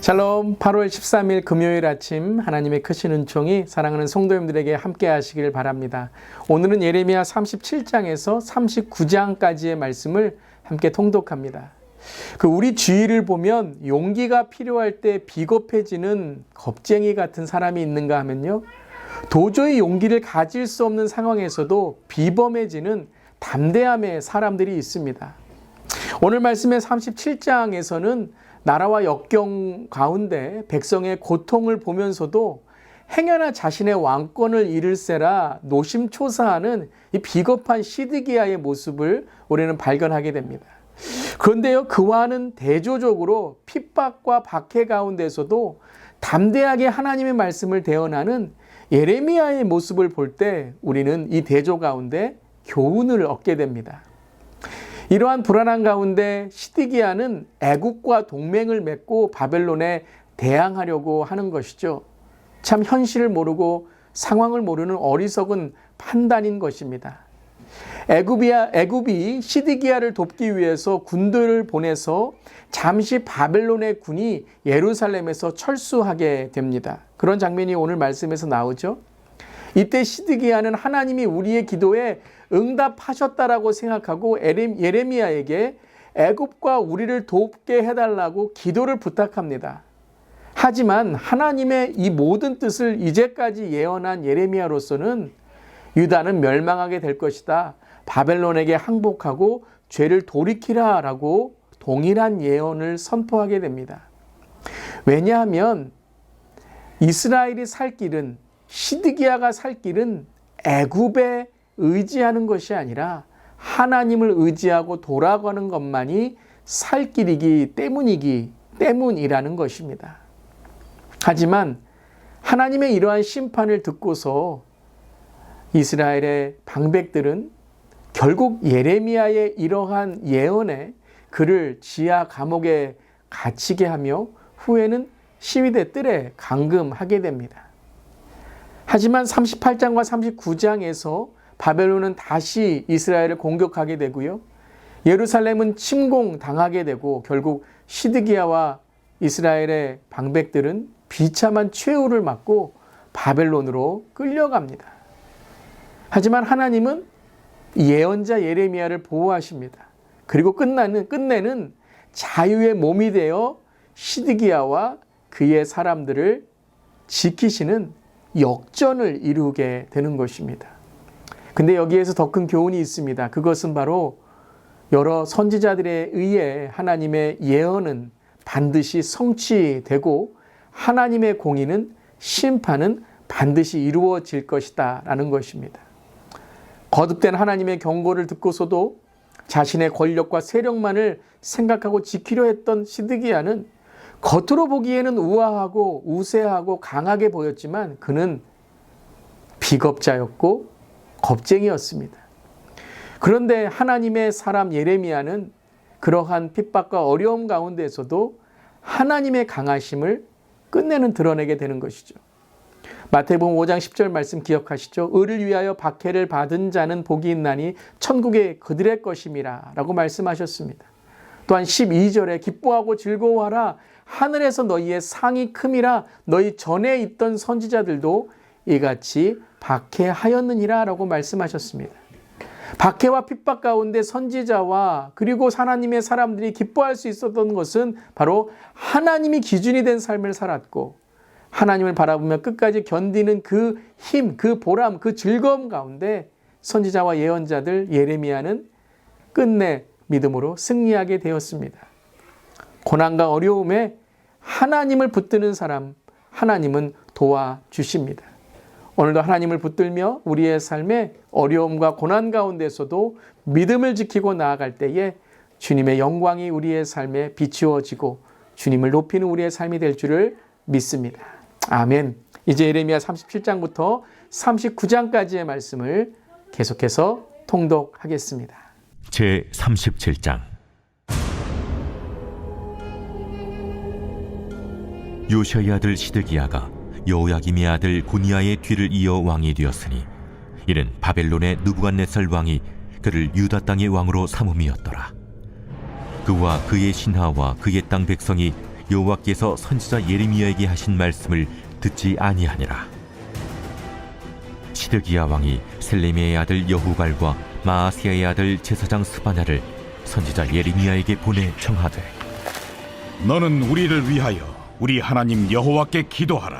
샬롬. 8월 13일 금요일 아침 하나님의 크신 은총이 사랑하는 성도님들에게 함께 하시길 바랍니다. 오늘은 예레미야 37장에서 39장까지의 말씀을 함께 통독합니다. 우리 주위를 보면 용기가 필요할 때 비겁해지는 겁쟁이 같은 사람이 있는가 하면요, 도저히 용기를 가질 수 없는 상황에서도 비범해지는 담대함의 사람들이 있습니다. 오늘 말씀의 37장에서는 나라와 역경 가운데 백성의 고통을 보면서도 행여나 자신의 왕권을 잃을세라 노심초사하는 이 비겁한 시드기야의 모습을 우리는 발견하게 됩니다. 그런데요, 그와는 대조적으로 핍박과 박해 가운데서도 담대하게 하나님의 말씀을 대언하는 예레미야의 모습을 볼 때 우리는 이 대조 가운데 교훈을 얻게 됩니다. 이러한 불안한 가운데 시드기야는 애국과 동맹을 맺고 바벨론에 대항하려고 하는 것이죠. 참 현실을 모르고 상황을 모르는 어리석은 판단인 것입니다. 애굽이 시드기야를 돕기 위해서 군대를 보내서 잠시 바벨론의 군이 예루살렘에서 철수하게 됩니다. 그런 장면이 오늘 말씀에서 나오죠. 이때 시드기야는 하나님이 우리의 기도에 응답하셨다라고 생각하고 예레미야에게 애굽과 우리를 돕게 해달라고 기도를 부탁합니다. 하지만 하나님의 이 모든 뜻을 이제까지 예언한 예레미야로서는 유다는 멸망하게 될 것이다, 바벨론에게 항복하고 죄를 돌이키라라고 동일한 예언을 선포하게 됩니다. 왜냐하면 이스라엘이 살 길은, 시드기야가 살 길은 애굽에 의지하는 것이 아니라 하나님을 의지하고 돌아가는 것만이 살 길이기 때문이라는 것입니다. 하지만 하나님의 이러한 심판을 듣고서 이스라엘의 방백들은 결국 예레미야의 이러한 예언에 그를 지하 감옥에 갇히게 하며 후에는 시위대 뜰에 감금하게 됩니다. 하지만 38장과 39장에서 바벨론은 다시 이스라엘을 공격하게 되고요, 예루살렘은 침공당하게 되고 결국 시드기야와 이스라엘의 방백들은 비참한 최후를 맞고 바벨론으로 끌려갑니다. 하지만 하나님은 예언자 예레미야를 보호하십니다. 그리고 끝내는 자유의 몸이 되어 시드기야와 그의 사람들을 지키시는 역전을 이루게 되는 것입니다. 근데 여기에서 더 큰 교훈이 있습니다. 그것은 바로 여러 선지자들에 의해 하나님의 예언은 반드시 성취되고 하나님의 공의는, 심판은 반드시 이루어질 것이다 라는 것입니다. 거듭된 하나님의 경고를 듣고서도 자신의 권력과 세력만을 생각하고 지키려 했던 시드기야는 겉으로 보기에는 우아하고 우세하고 강하게 보였지만 그는 비겁자였고 겁쟁이였습니다. 그런데 하나님의 사람 예레미야는 그러한 핍박과 어려움 가운데에서도 하나님의 강하심을 끝내는 드러내게 되는 것이죠. 마태복음 5장 10절 말씀 기억하시죠? 의를 위하여 박해를 받은 자는 복이 있나니 천국에 그들의 것임이라 라고 말씀하셨습니다. 또한 12절에 기뻐하고 즐거워하라, 하늘에서 너희의 상이 큼이라, 너희 전에 있던 선지자들도 이같이 박해하였느니라 라고 말씀하셨습니다. 박해와 핍박 가운데 선지자와 그리고 하나님의 사람들이 기뻐할 수 있었던 것은 바로 하나님이 기준이 된 삶을 살았고 하나님을 바라보며 끝까지 견디는 그 힘, 그 보람, 그 즐거움 가운데 선지자와 예언자들 예레미야는 끝내 믿음으로 승리하게 되었습니다. 고난과 어려움에 하나님을 붙드는 사람, 하나님은 도와주십니다. 오늘도 하나님을 붙들며 우리의 삶에 어려움과 고난 가운데서도 믿음을 지키고 나아갈 때에 주님의 영광이 우리의 삶에 비추어지고 주님을 높이는 우리의 삶이 될 줄을 믿습니다. 아멘. 이제 예레미야 37장부터 39장까지의 말씀을 계속해서 통독하겠습니다. 제 37장. 요시아의 아들 시드기야가 여호야김의 아들 고니야의 뒤를 이어 왕이 되었으니 이는 바벨론의 느부갓네살 왕이 그를 유다 땅의 왕으로 삼음이었더라. 그와 그의 신하와 그의 땅 백성이 여호와께서 선지자 예레미야에게 하신 말씀을 듣지 아니하니라. 시드기야 왕이 셀레미야의 아들 여후갈과 마아스야의 아들 제사장 스바냐를 선지자 예레미야에게 보내 청하되, 너는 우리를 위하여 우리 하나님 여호와께 기도하라.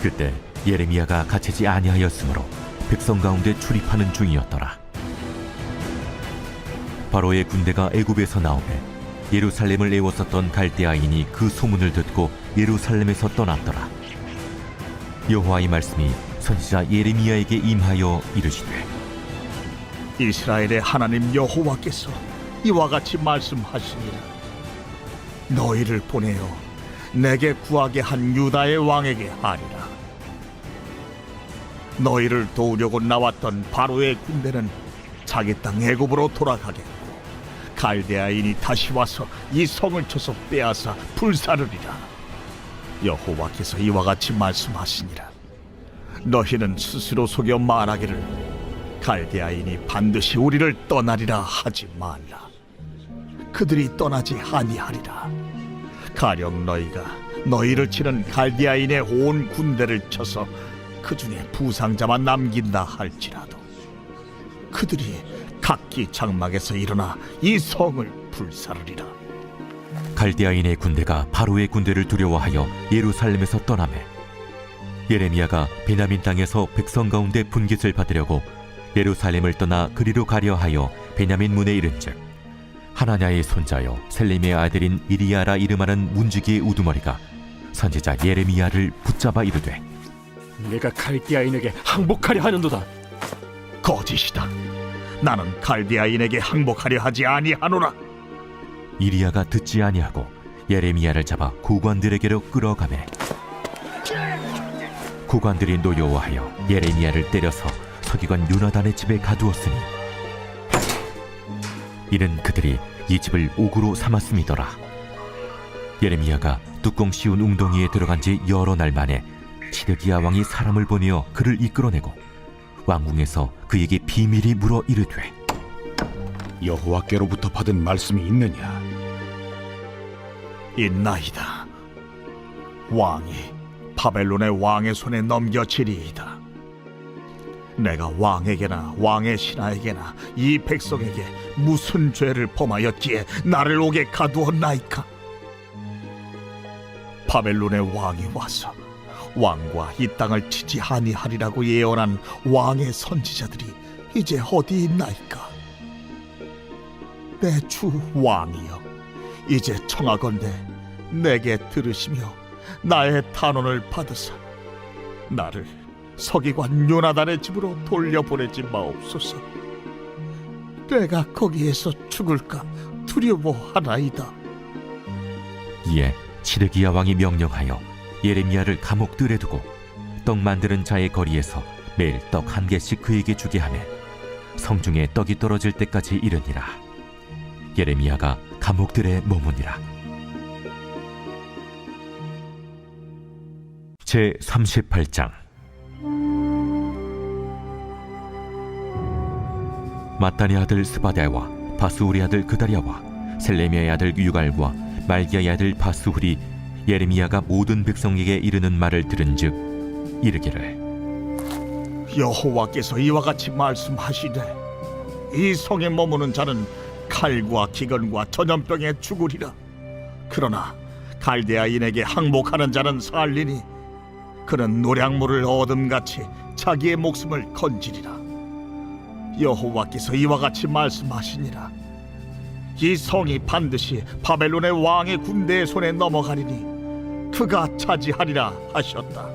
그때 예레미야가 갇히지 아니하였으므로 백성 가운데 출입하는 중이었더라. 바로의 군대가 애굽에서 나오매 예루살렘을 애웠었던 갈대아인이 그 소문을 듣고 예루살렘에서 떠났더라. 여호와의 말씀이 선지자 예레미야에게 임하여 이르시되, 이스라엘의 하나님 여호와께서 이와 같이 말씀하시니라. 너희를 보내어 내게 구하게 한 유다의 왕에게 하리라. 너희를 도우려고 나왔던 바로의 군대는 자기 땅 애굽으로 돌아가겠고, 갈대아인이 다시 와서 이 성을 쳐서 빼앗아 불사르리라. 여호와께서 이와 같이 말씀하시니라. 너희는 스스로 속여 말하기를 갈대아인이 반드시 우리를 떠나리라 하지 말라. 그들이 떠나지 아니하리라. 가령 너희가 너희를 치는 갈대아인의 온 군대를 쳐서 그 중에 부상자만 남긴다 할지라도 그들이 각기 장막에서 일어나 이 성을 불사르리라. 갈대아인의 군대가 바로의 군대를 두려워하여 예루살렘에서 떠나매 예레미야가 베냐민 땅에서 백성 가운데 분깃을 받으려고 예루살렘을 떠나 그리로 가려 하여 베냐민 문에 이른즉, 하나냐의 손자여 셀레미의 아들인 이리야라 이름하는 문지기의 우두머리가 선지자 예레미야를 붙잡아 이르되, 내가 갈대아인에게 항복하려 하는도다. 거짓이다. 나는 갈대아인에게 항복하려 하지 아니하노라. 이리야가 듣지 아니하고 예레미야를 잡아 고관들에게로 끌어가매 고관들이 노여워하여 예레미야를 때려서 서기관 요나단의 집에 가두었으니 이는 그들이 이 집을 옥으로 삼았음이더라. 예레미야가 뚜껑 씌운 웅덩이에 들어간 지 여러 날 만에 시드기야 왕이 사람을 보내어 그를 이끌어내고 왕궁에서 그에게 비밀이 물어 이르되, 여호와께로부터 받은 말씀이 있느냐? 있나이다. 왕이 바벨론의 왕의 손에 넘겨지리이다. 내가 왕에게나 왕의 신하에게나 이 백성에게 무슨 죄를 범하였기에 나를 옥에 가두었나이까? 바벨론의 왕이 와서 왕과 이 땅을 치지 아니하리라고 예언한 왕의 선지자들이 이제 어디 있나이까? 내 주 왕이여, 이제 청하건대 내게 들으시며 나의 탄원을 받으사 나를 서기관 요나단의 집으로 돌려보내지 마옵소서. 내가 거기에서 죽을까 두려워하나이다. 이에 시드기야 왕이 명령하여 예레미야를 감옥 뜰에 두고 떡 만드는 자의 거리에서 매일 떡 1개씩 그에게 주게 하며 성중에 떡이 떨어질 때까지 이르니라. 예레미야가 감옥들에 머무니라. 제 38장. 마따니 아들 스바랴와 바스후리 아들 그다랴와 셀레미야의 아들 유갈과 말기야의 아들 바스후리 예레미야가 모든 백성에게 이르는 말을 들은즉 이르기를, 여호와께서 이와 같이 말씀하시되 이 성에 머무는 자는 칼과 기근과 전염병에 죽으리라. 그러나 갈대아인에게 항복하는 자는 살리니 그는 노량물을 얻음같이 자기의 목숨을 건지리라. 여호와께서 이와 같이 말씀하시니라. 이 성이 반드시 바벨론의 왕의 군대의 손에 넘어가리니 그가 차지하리라 하셨다.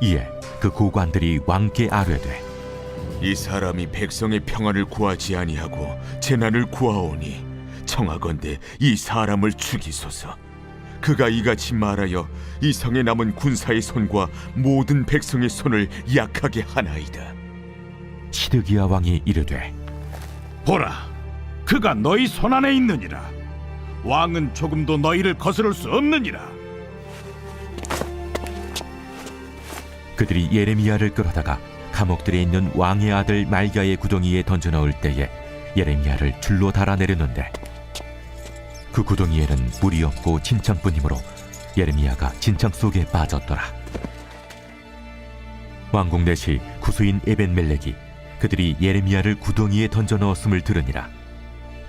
이에 그 고관들이 왕께 아뢰되, 이 사람이 백성의 평안을 구하지 아니하고 재난을 구하오니 청하건대 이 사람을 죽이소서. 그가 이같이 말하여 이 성에 남은 군사의 손과 모든 백성의 손을 약하게 하나이다. 시드기야 왕이 이르되, 보라, 그가 너희 손안에 있느니라. 왕은 조금도 너희를 거스를 수 없느니라. 그들이 예레미야를 끌어다가 감옥들에 있는 왕의 아들 말기야의 구덩이에 던져 넣을 때에 예레미야를 줄로 달아내렸는데 그 구덩이에는 물이 없고 진창뿐이므로 예레미야가 진창 속에 빠졌더라. 왕궁 내시 구수인 에벤멜렉이 그들이 예레미야를 구덩이에 던져 넣었음을 들으니라.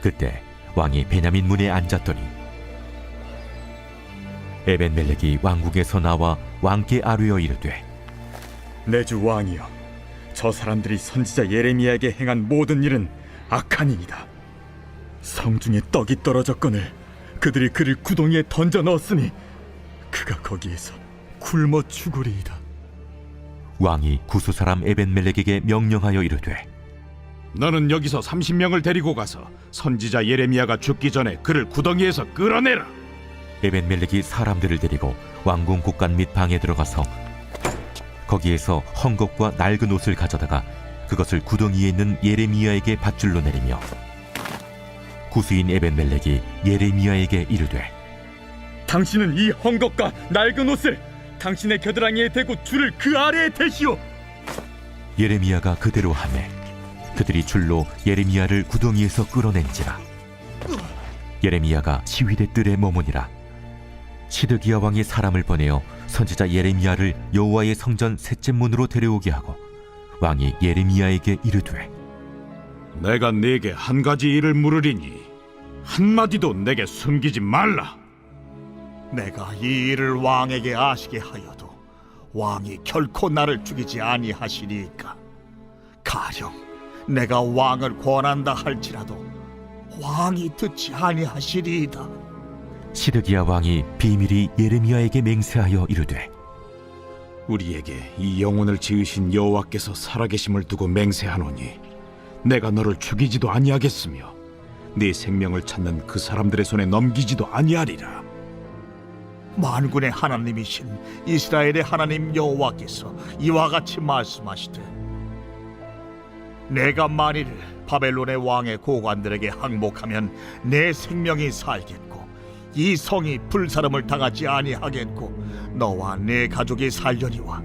그때 왕이 베냐민 문에 앉았더니 에벤멜렉이 왕궁에서 나와 왕께 아뢰어 이르되, 내 주 왕이여, 저 사람들이 선지자 예레미야에게 행한 모든 일은 악한이니이다. 성중에 떡이 떨어졌거늘 그들이 그를 구덩이에 던져 넣었으니 그가 거기에서 굶어 죽으리이다. 왕이 구수 사람 에벤멜렉에게 명령하여 이르되, 너는 여기서 30명을 데리고 가서 선지자 예레미야가 죽기 전에 그를 구덩이에서 끌어내라. 에벤멜렉이 사람들을 데리고 왕궁 곳간 및 방에 들어가서 거기에서 헝겊과 낡은 옷을 가져다가 그것을 구덩이에 있는 예레미야에게 밧줄로 내리며 구수인 에벤멜렉이 예레미야에게 이르되, 당신은 이 헝겊과 낡은 옷을 당신의 겨드랑이에 대고 줄을 그 아래에 대시오. 예레미야가 그대로 하매 그들이 줄로 예레미야를 구덩이에서 끌어낸지라. 예레미야가 시위대 뜰에 머무니라. 시드기야 왕이 사람을 보내어 선지자 예레미야를 여호와의 성전 셋째 문으로 데려오게 하고 왕이 예레미야에게 이르되, 내가 네게 한 가지 일을 물으리니 한마디도 내게 숨기지 말라. 내가 이 일을 왕에게 아시게 하여도 왕이 결코 나를 죽이지 아니하시리이까. 가령 내가 왕을 권한다 할지라도 왕이 듣지 아니하시리이다. 시드기야 왕이 비밀이 예레미야에게 맹세하여 이르되, 우리에게 이 영혼을 지으신 여호와께서 살아계심을 두고 맹세하노니 내가 너를 죽이지도 아니하겠으며 네 생명을 찾는 그 사람들의 손에 넘기지도 아니하리라. 만군의 하나님이신 이스라엘의 하나님 여호와께서 이와 같이 말씀하시되, 내가 만일 바벨론의 왕의 고관들에게 항복하면 내 생명이 살겠고 이 성이 불사름을 당하지 아니하겠고 너와 내 가족이 살려니와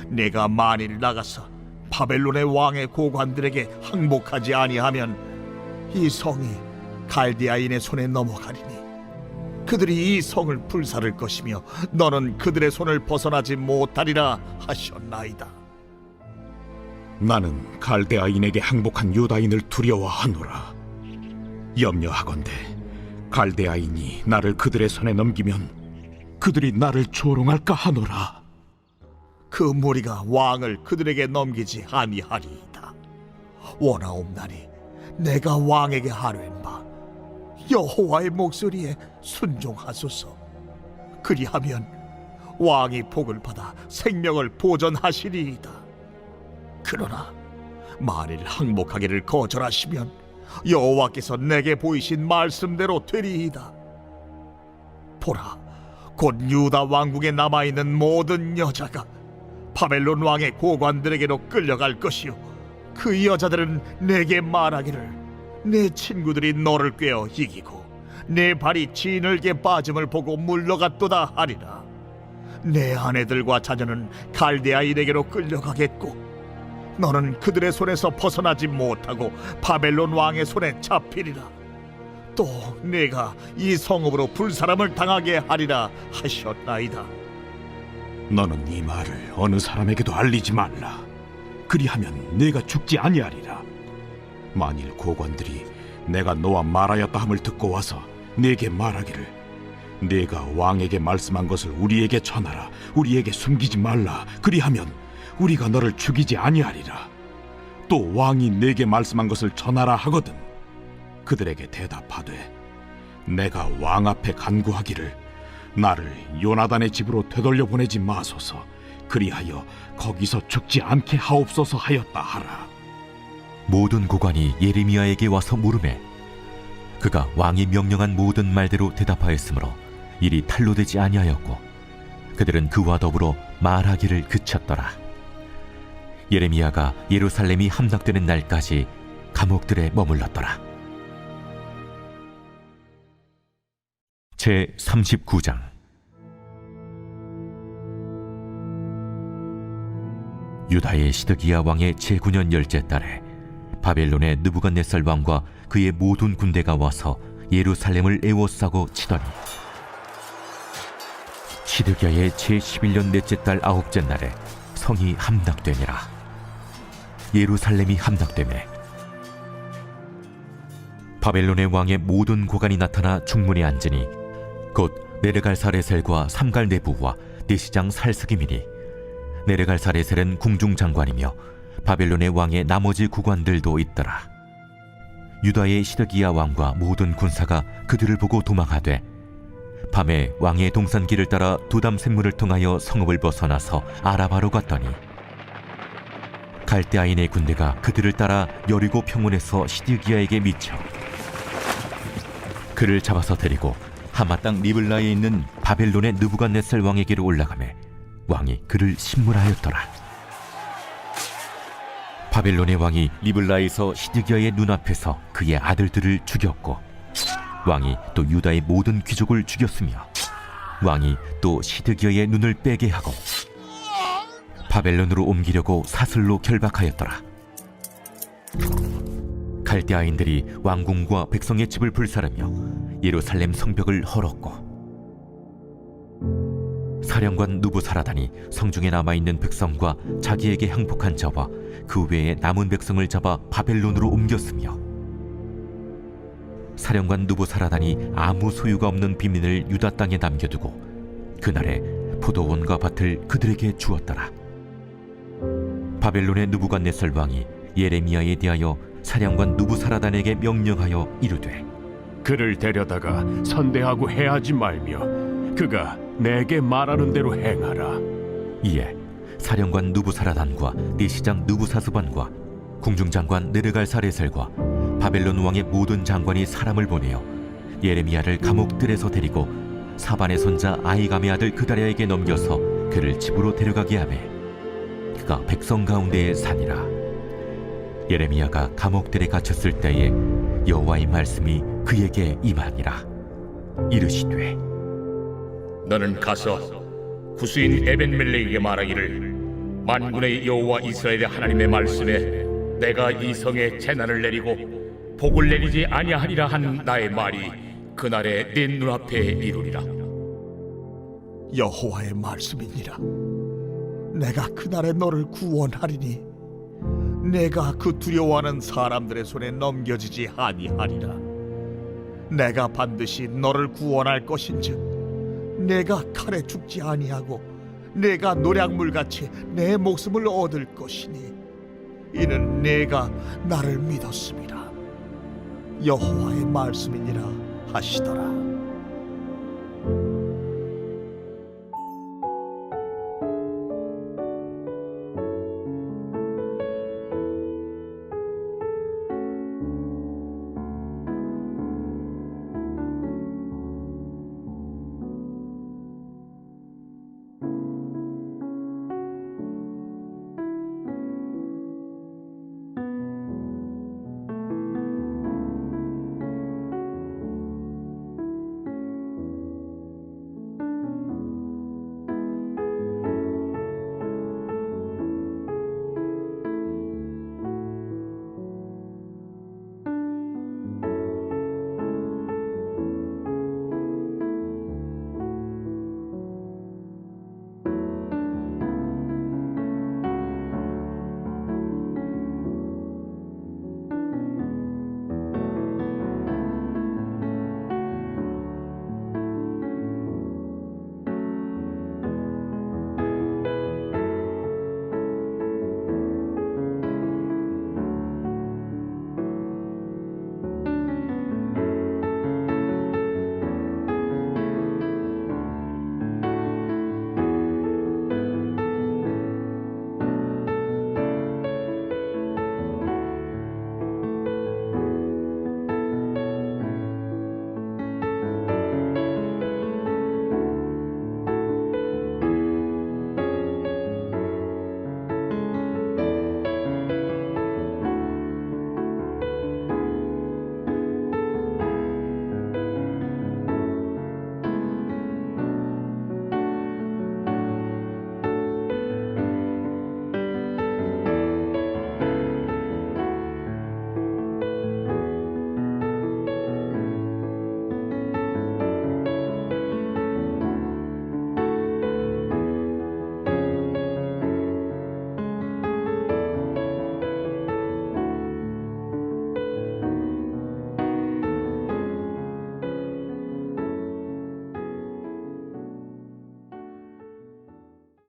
내가 만일 나가서 바벨론의 왕의 고관들에게 항복하지 아니하면 이 성이 갈디아인의 손에 넘어가리니 그들이 이 성을 불사를 것이며 너는 그들의 손을 벗어나지 못하리라 하셨나이다. 나는 갈대아인에게 항복한 유다인을 두려워하노라. 염려하건대 갈대아인이 나를 그들의 손에 넘기면 그들이 나를 조롱할까 하노라. 그 무리가 왕을 그들에게 넘기지 아니하리이다. 원하옵나니 내가 왕에게 하랜 바 여호와의 목소리에 순종하소서. 그리하면 왕이 복을 받아 생명을 보전하시리이다. 그러나 만일 항복하기를 거절하시면 여호와께서 내게 보이신 말씀대로 되리이다. 보라, 곧 유다 왕국에 남아있는 모든 여자가 바벨론 왕의 고관들에게로 끌려갈 것이요 그 여자들은 내게 말하기를 내 친구들이 너를 꿰어 이기고 내 발이 진흙에 빠짐을 보고 물러갔도다 하리라. 내 아내들과 자녀는 갈대아인에게로 끌려가겠고 너는 그들의 손에서 벗어나지 못하고 바벨론 왕의 손에 잡히리라. 또 내가 이 성읍으로 불사람을 당하게 하리라 하셨나이다. 너는 이 말을 어느 사람에게도 알리지 말라. 그리하면 내가 죽지 아니하리라. 만일 고관들이 내가 너와 말하였다 함을 듣고 와서 내게 말하기를 내가 왕에게 말씀한 것을 우리에게 전하라. 우리에게 숨기지 말라. 그리하면 우리가 너를 죽이지 아니하리라. 또 왕이 내게 말씀한 것을 전하라 하거든 그들에게 대답하되 내가 왕 앞에 간구하기를 나를 요나단의 집으로 되돌려 보내지 마소서. 그리하여 거기서 죽지 않게 하옵소서 하였다 하라. 모든 고관이 예레미야에게 와서 물으매 그가 왕이 명령한 모든 말대로 대답하였으므로 일이 탄로되지 아니하였고 그들은 그와 더불어 말하기를 그쳤더라. 예레미야가 예루살렘이 함락되는 날까지 감옥들에 머물렀더라. 제 39장. 유다의 시드기야 왕의 제9년 열째 달에 바벨론의 느부갓네살 왕과 그의 모든 군대가 와서 예루살렘을 에워싸고 치더니 시드기야의 제11년 넷째 달 아홉째 날에 성이 함락되니라. 예루살렘이 함락되매 바벨론의 왕의 모든 고관이 나타나 중문에 앉으니 곧 네르갈사레셀과 삼갈네부와 내시장 살스기민이, 네르갈사레셀은 궁중장관이며 바벨론의 왕의 나머지 구관들도 있더라. 유다의 시드기야 왕과 모든 군사가 그들을 보고 도망하되 밤에 왕의 동산길을 따라 두담 샘물을 통하여 성읍을 벗어나서 아라바로 갔더니 갈대아인의 군대가 그들을 따라 여리고 평원에서 시드기야에게 미쳐 그를 잡아서 데리고 하마 땅 리블라에 있는 바벨론의 느부갓네살 왕에게로 올라가매 왕이 그를 신문하였더라. 바벨론의 왕이 리블라에서 시드기야의 눈앞에서 그의 아들들을 죽였고 왕이 또 유다의 모든 귀족을 죽였으며 왕이 또 시드기야의 눈을 빼게 하고 바벨론으로 옮기려고 사슬로 결박하였더라. 갈대아인들이 왕궁과 백성의 집을 불사르며 예루살렘 성벽을 헐었고 사령관 누부사라단이 성중에 남아있는 백성과 자기에게 항복한 자와 그 외에 남은 백성을 잡아 바벨론으로 옮겼으며 사령관 누부사라단이 아무 소유가 없는 빈민을 유다 땅에 남겨두고 그날에 포도원과 밭을 그들에게 주었더라. 바벨론의 느부갓네살 왕이 예레미야에 대하여 사령관 누부사라단에게 명령하여 이르되 그를 데려다가 선대하고 해하지 말며 그가 내게 말하는 대로 행하라. 이에 사령관 누부사라단과 내시장 느부사스반과 궁중장관 느르갈사레셀과 바벨론 왕의 모든 장관이 사람을 보내어 예레미야를 감옥들에서 데리고 사반의 손자 아히감의 아들 그다랴에게 넘겨서 그를 집으로 데려가게 하매 그가 백성 가운데에 사니라. 예레미야가 감옥들에 갇혔을 때에 여호와의 말씀이 그에게 임하니라. 이르시되 너는 가서 구스인 에벤멜렉에게 말하기를 만군의 여호와 이스라엘의 하나님의 말씀에 내가 이 성에 재난을 내리고 복을 내리지 아니하리라 한 나의 말이 그날에 네 눈앞에 이루리라. 여호와의 말씀이니라. 내가 그날에 너를 구원하리니 내가 그 두려워하는 사람들의 손에 넘겨지지 아니하리라. 내가 반드시 너를 구원할 것인즉 내가 칼에 죽지 아니하고 내가 노략물같이 내 목숨을 얻을 것이니 이는 내가 나를 믿었습니다. 여호와의 말씀이니라 하시더라.